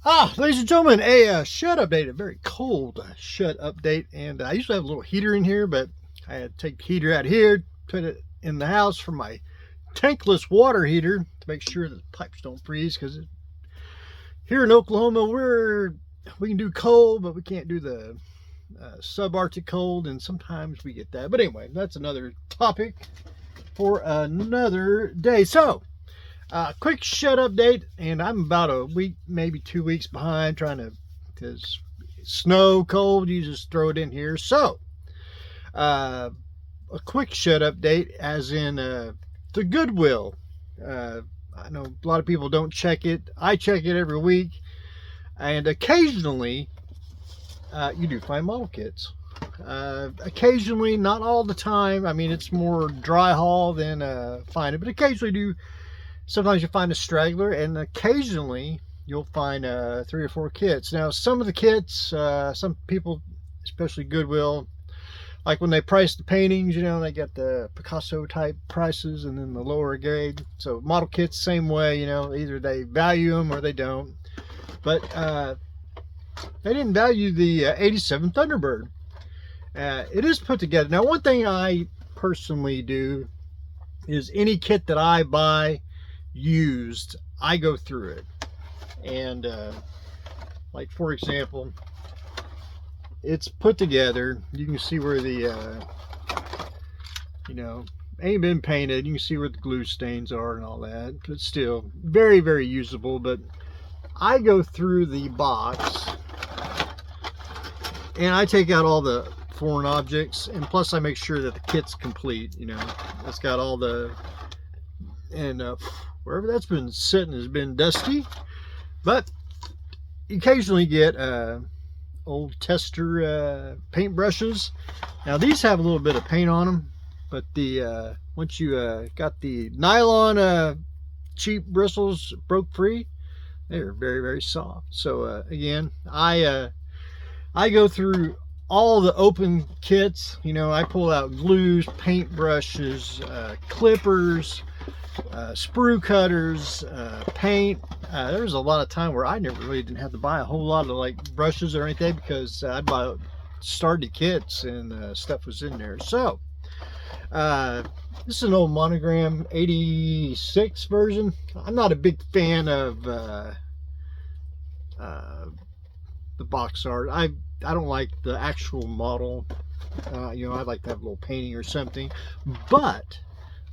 Ladies and gentlemen, a shed update, a very cold shed update. And I usually have a little heater in here, but I had to take the heater out here, put it in the house for my tankless water heater to make sure that the pipes don't freeze. Because here in Oklahoma, we can do cold, but we can't do the subarctic cold, and sometimes we get that. But anyway, that's another topic for another day. So, quick shed update, and I'm about a week, maybe 2 weeks behind because snow, cold, you just throw it in here. So, a quick shed update, as in the Goodwill. I know a lot of people don't check it. I check it every week, and occasionally you do find model kits. Occasionally, not all the time. I mean, it's more dry haul than find it, but occasionally do. Sometimes you find a straggler, and occasionally you'll find 3 or 4 kits. Now, some of the kits, some people, especially Goodwill, like when they price the paintings, they got the Picasso type prices and then the lower grade. So model kits, same way, either they value them or they don't. But they didn't value the 87 Thunderbird. It is put together. Now, one thing I personally do is any kit that I buy used, I go through it, and like for example, it's put together. You can see where the ain't been painted. You can see where the glue stains are and all that, but still very, very usable. But I go through the box and I take out all the foreign objects, and plus I make sure that the kit's complete. It's got all the, and wherever that's been sitting has been dusty. But you occasionally get old tester paint brushes. Now these have a little bit of paint on them, but the once you got the nylon cheap bristles broke free, they're very, very soft. So again, I go through all the open kits. I pull out glues, paint brushes, clippers, sprue cutters, paint. There was a lot of time where I didn't have to buy a whole lot of like brushes or anything, because I'd buy started kits and stuff was in there. So this is an old Monogram 86 version. I'm not a big fan of the box art. I don't like the actual model. I'd like to have a little painting or something, but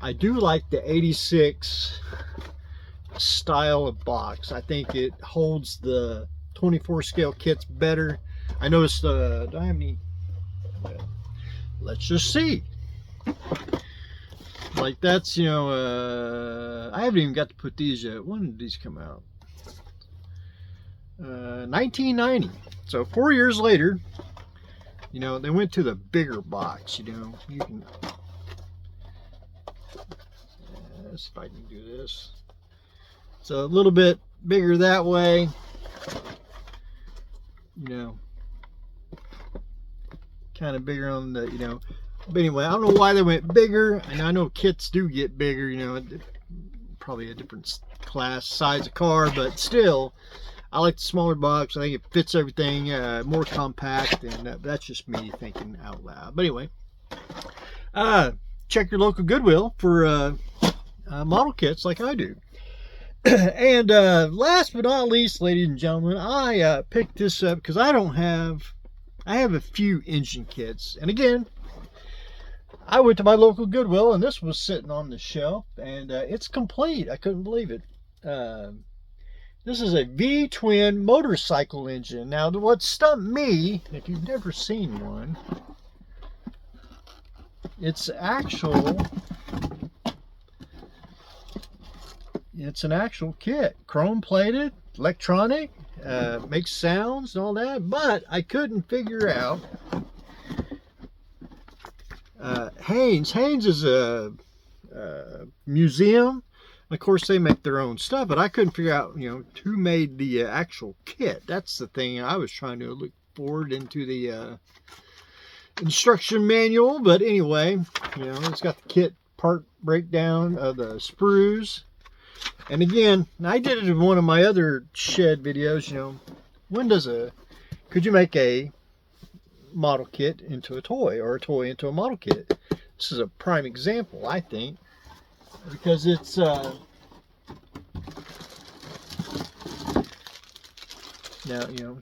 I do like the 86 style of box. I think it holds the 24 scale kits better. I noticed, do I have any? Let's just see. Like that's, I haven't even got to put these yet. When did these come out? 1990. So 4 years later, they went to the bigger box. You can, if I can do this. So a little bit bigger that way. Kind of bigger on the, but anyway, I don't know why they went bigger. And I know kits do get bigger, probably a different class, size of car, but still, I like the smaller box. I think it fits everything, more compact, and that's just me thinking out loud. But anyway, check your local Goodwill for model kits like I do. And last but not least, ladies and gentlemen, I picked this up because I have a few engine kits. And again, I went to my local Goodwill, and this was sitting on the shelf, and it's complete. I couldn't believe it. This is a V-twin motorcycle engine. Now, what stumped me, if you've never seen one, it's an actual kit, chrome plated, electronic, makes sounds and all that, but I couldn't figure out Haynes is a museum. Of course, they make their own stuff, but I couldn't figure out, who made the actual kit. That's the thing I was trying to look forward into the instruction manual. But anyway, it's got the kit part breakdown of the sprues. And again, I did it in one of my other shed videos, you know, could you make a model kit into a toy, or a toy into a model kit? This is a prime example, I think, because it's now, you know,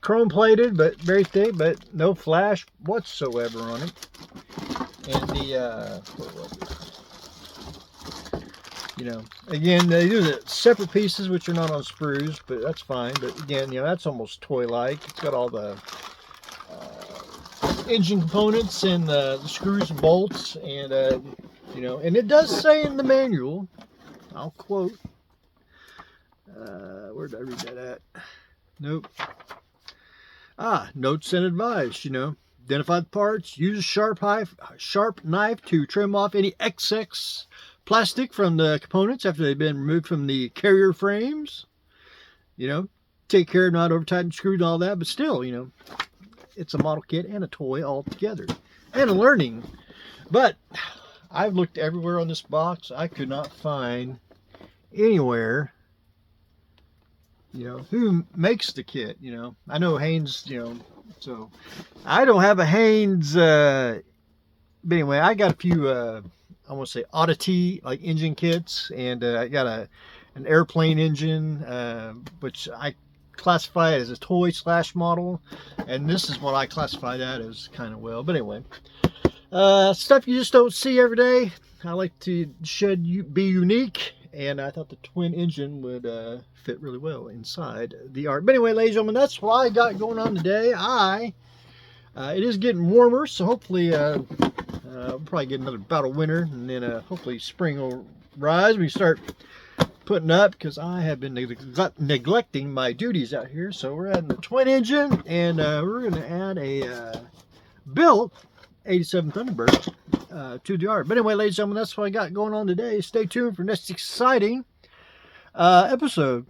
chrome plated, but very thick, but no flash whatsoever on it. And the what was it? You know, again, they do the separate pieces, which are not on sprues, but that's fine. But again, you know, that's almost toy-like. It's got all the engine components and the screws and bolts, and you know, and it does say in the manual, I'll quote, where did I read that at? Nope. Notes and advice, you know, identify the parts, use a sharp knife to trim off any excess plastic from the components after they've been removed from the carrier frames. You know, take care of not over tighten screws and all that, but still, you know, it's a model kit and a toy all together, and a learning. But I've looked everywhere on this box. I could not find anywhere, you know, who makes the kit. You know, I know Haynes, you know, so I don't have a Haynes, but anyway, I got a few I want to say oddity like engine kits, and I got an airplane engine, which I classify it as a toy / model, and this is what I classify that as kind of well. But anyway, stuff you just don't see every day. I like to be unique, and I thought the twin engine would fit really well inside the art. But anyway, ladies and gentlemen, that's what I got going on today. It is getting warmer, so hopefully we'll probably get another bout of winter, and then hopefully spring will rise. We start putting up, because I have been neglecting my duties out here. So we're adding the twin engine, and we're going to add a built 87 Thunderbird to the art. But anyway, ladies and gentlemen, that's what I got going on today. Stay tuned for next exciting episode.